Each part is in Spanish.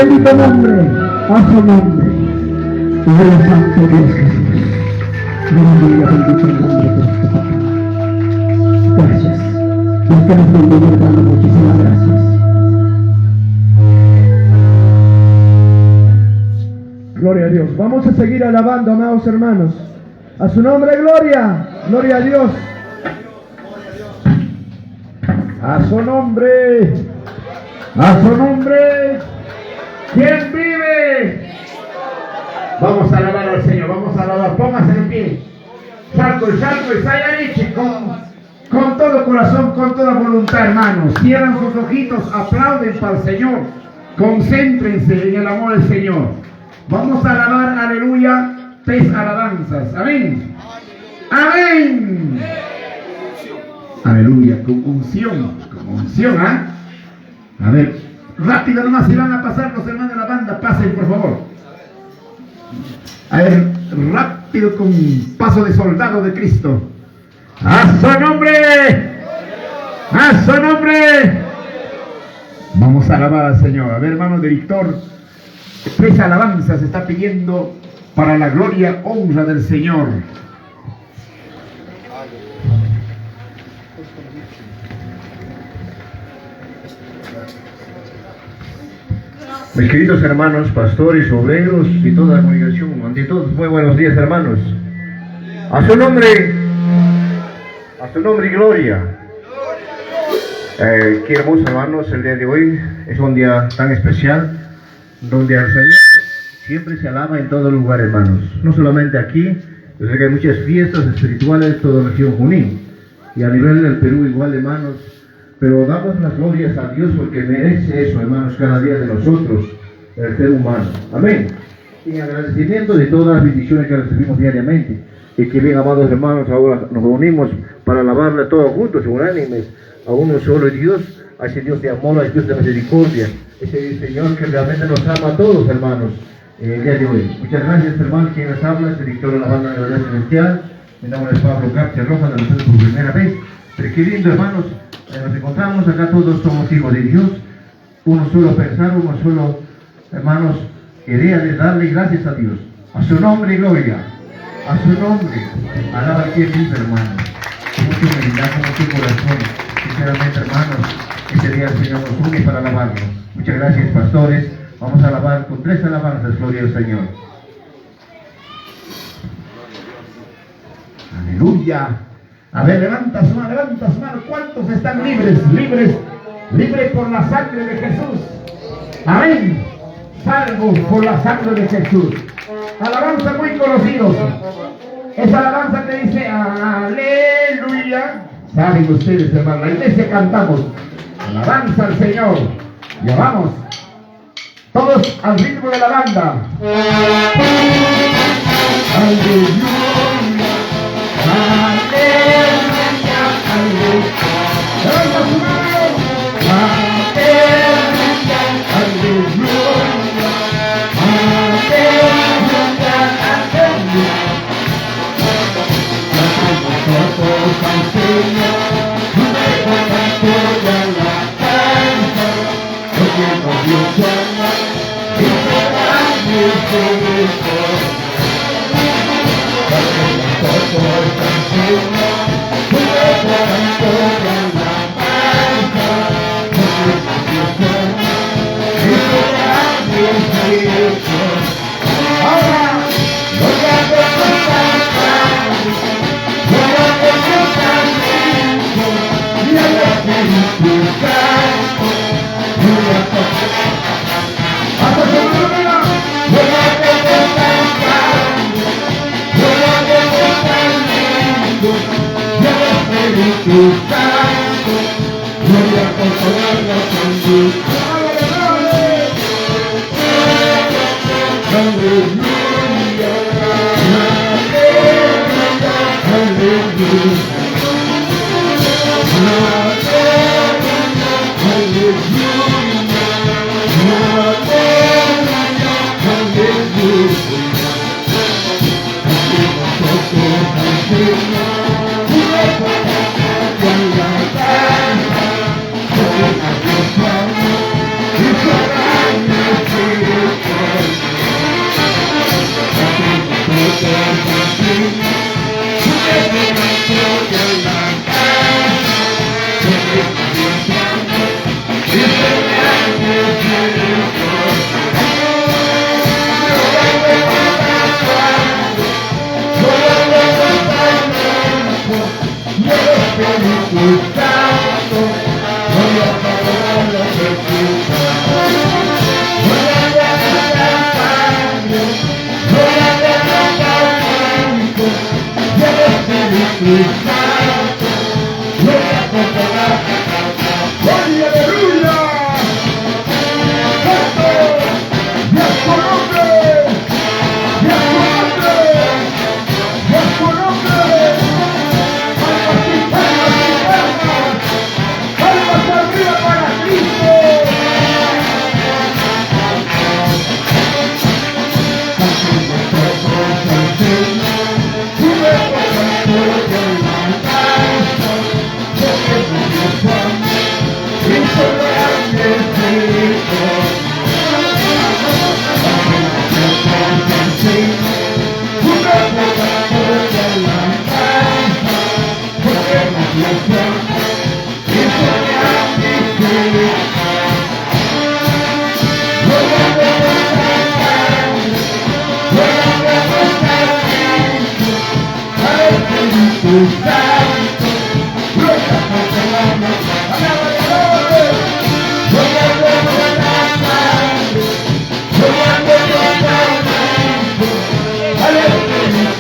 bendito nombre, a su nombre. Dios santo, Dios Jesús. Bendiga, bendito el nombre de nuestro Padre. Gracias. Porque nos bendiga, dando muchísimas gracias. Gloria a Dios. Vamos a seguir alabando, amados hermanos. A su nombre, gloria. Gloria a Dios. A su nombre. A su nombre. ¿Quién vive? Vamos a alabar al Señor. Vamos a alabar. Póngase en pie. Salto y sayariche con todo corazón, con toda voluntad, hermanos. Cierran sus ojitos, aplauden para el Señor. Concéntrense en el amor del Señor. Vamos a alabar, aleluya, 3 alabanzas. Amén. Amén. Aleluya, con unción, ¿ah? A ver, rápido nomás, si van a pasar los hermanos de la banda, pasen por favor. A ver, rápido con paso de soldado de Cristo. ¡A su nombre! ¡A su nombre! Vamos a alabar al Señor. A ver, hermano director, 3 alabanzas está pidiendo para la gloria, honra del Señor. Mis queridos hermanos, pastores, obreros y toda la congregación, ante todos, muy buenos días, hermanos. A su nombre y gloria. Qué hermosos, hermanos, el día de hoy es un día tan especial, donde al Señor siempre se alaba en todo lugar, hermanos. No solamente aquí, yo sé que hay muchas fiestas espirituales en toda la región Junín, y a nivel del Perú igual, hermanos. Pero damos las glorias a Dios porque merece eso, hermanos, cada día de nosotros, el ser humano. Amén. Y en agradecimiento de todas las bendiciones que recibimos diariamente. Y que bien, amados hermanos, ahora nos reunimos para alabarle todos juntos, unánimes, a uno solo Dios, a ese Dios de amor, a ese Dios de misericordia, ese Señor que realmente nos ama a todos, hermanos, el día de hoy. Muchas gracias, hermanos. Quien les habla es el director de la banda de la Iglesia Celestial. Mi nombre es Pablo Capcha Roja, de nosotros por primera vez. Pero qué lindo, hermanos. Nos encontramos acá, todos somos hijos de Dios, uno solo pensar, uno solo, hermanos, quería de darle gracias a Dios, a su nombre y gloria, a su nombre, alaba al que vive, hermanos, con mucha humildad, con mucho corazón, sinceramente, hermanos, este día el Señor nos une para alabarlo. Muchas gracias, pastores. Vamos a alabar con 3 alabanzas, gloria al Señor. Aleluya. A ver, levanta su mano. ¿Cuántos están libres? Libres por la sangre de Jesús. Amén. Salvos por la sangre de Jesús. Alabanza muy conocidos. Esa alabanza que dice aleluya. Saben ustedes, hermanos, la iglesia cantamos alabanza al Señor. Ya vamos. Todos al ritmo de la banda. Aleluya.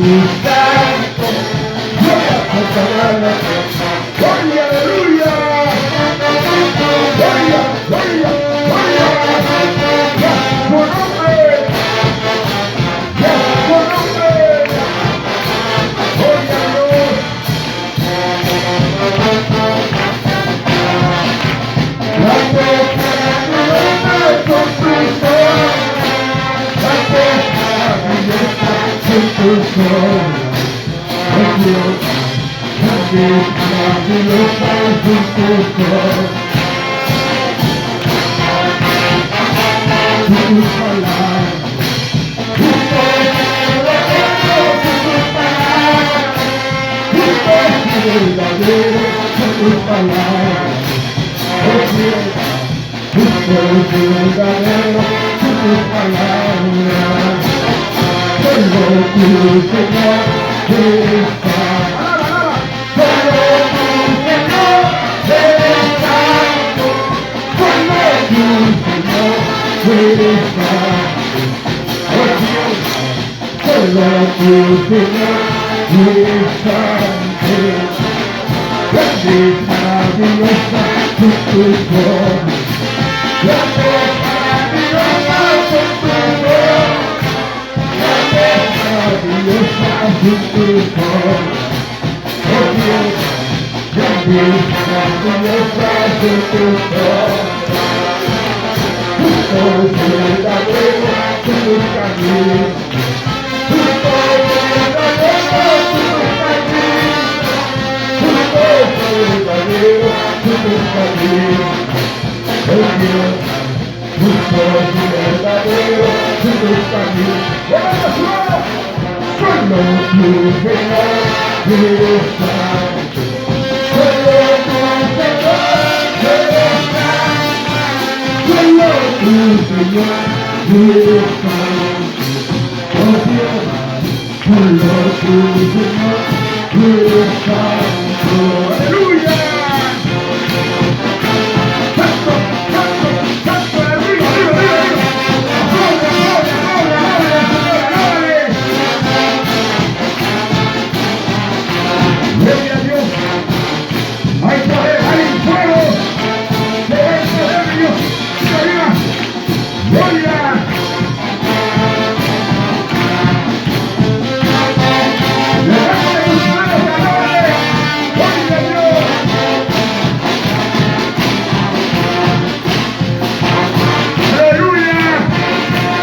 Espíritu Santo, gloria a Santa María, gloria, aleluya, gloria, gloria, gloria, ya su nombre, ya su nombre, gloria a Dios. La boca con tus ojos, la boca abierta con tus ojos, oh Dios, la boca abierta con tus ojos, tus palabras, tus verdadero con tus palabras. Oh Dios, justo verdadero con tus palabras. Solo tú, Señor, eres santo. Solo tú, Señor, eres santo. Solo tú, Señor, eres santo. Oh Dios, solo tú, Señor, eres santo. Grande, maravillosa, con tus ojos. Grande, maravillosa, con tus ojos. Grande, maravillosa, con tus ojos. Oh Dios, grande, maravillosa, con tus ojos. Justo verdadero, con tus caminos. Justo verdadero, con tus caminos. Verdadero, tu caminos, oh Dios, justo y verdadero, tu caminos. Solo tú, Señor, eres santo. Solo tú, Señor, eres santo. Solo tú, Señor, eres santo. Oh Dios, solo tú, Señor, eres santo. ¡Aleluya! ¡Santo, santo, santo! ¡Arriba, arriba, arriba, arriba! ¡Gloria, gloria, gloria, gloria, gloria, Señor! ¡Gloria a Dios! ¡Hay poder, hay fuego! ¡Poder, poder de Dios! ¡Arriba! ¡Gloria! ¡Levante tus manos, adore! ¡Gloria a Dios! ¡Aleluya!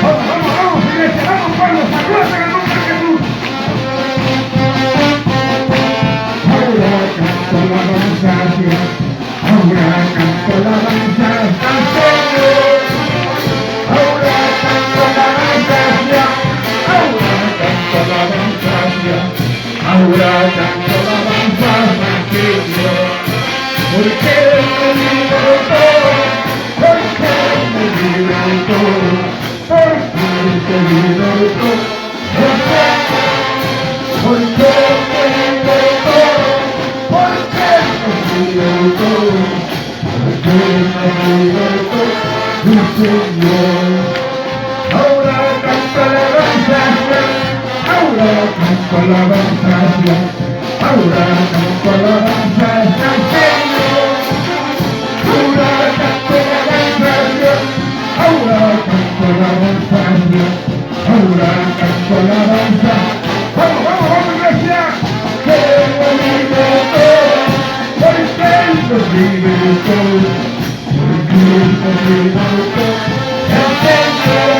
¡Vamos, vamos, vamos, iglesia! ¡Vamos, pueblo! ¡Sacúdate en el nombre de Jesús! Ahora canto alabanza a Dios. Ahora canto alabanza al Señor. Ahora canto alabanza a Dios. Ahora canto alabanza a Dios. Ahora canto alabanza a Señor. Porque me libertó. Porque me libertó. Porque me libertó. Porque me libertó. Porque me libertó. Porque me libertó. Mi Señor. Ahora canto alabanza a Dios. Ahora canto alabanza a Dios. Ahora canto alabanza al Señor. Ahora canto alabanza a Dios. Ahora canto alabanza a Dios. Ahora canto alabanza. Vamos, vamos, vamos, iglesia. Que me libertó. Porque nos libertó. Porque nos libertó. El Señor.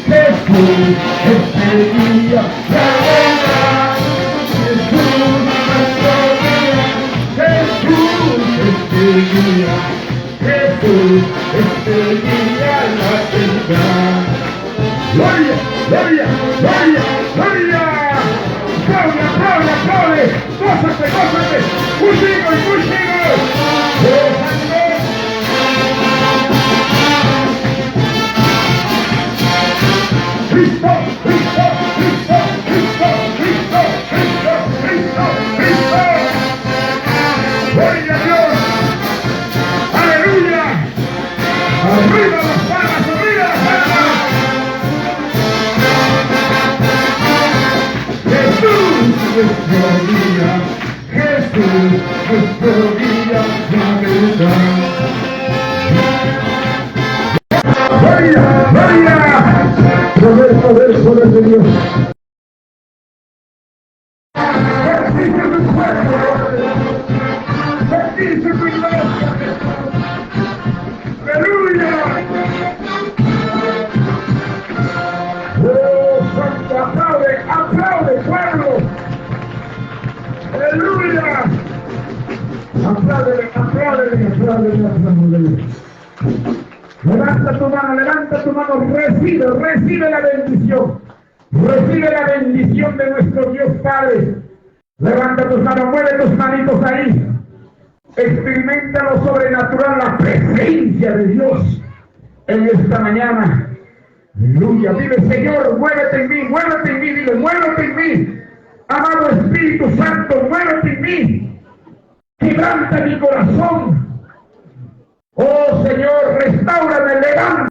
Jesús es el día, la verdad. Jesús nuestro día. Jesús es el día. Jesús es el día, la verdad. Gloria, gloria, gloria, gloria. Aplaude, aplaude, aplaude. Gózate, gózate. Muy chico y muy chico. Gózate. Cristo, Cristo, Cristo. nuestro día. Jesús, nuestro día, majestad. ¡Gloria, gloria! Poder, poder, poder de Dios. Bendice tu pueblo, bendice tu iglesia. ¡Aleluya! ¡Oh, santo, aplaude, aplaude, pueblo! ¡Aleluya! Aplaude, aplaude, aplaude, aplaude. Levanta tu mano, recibe, recibe la bendición. Recibe la bendición de nuestro Dios Padre. Levanta tus manos, mueve tus manitos ahí. Experimenta lo sobrenatural, la presencia de Dios en esta mañana. Aleluya, dile Señor, muévete en mí, dile, muévete en mí. Amado Espíritu Santo, muévete en mí. Quebranta mi corazón. Oh Señor, restáurame, levanta.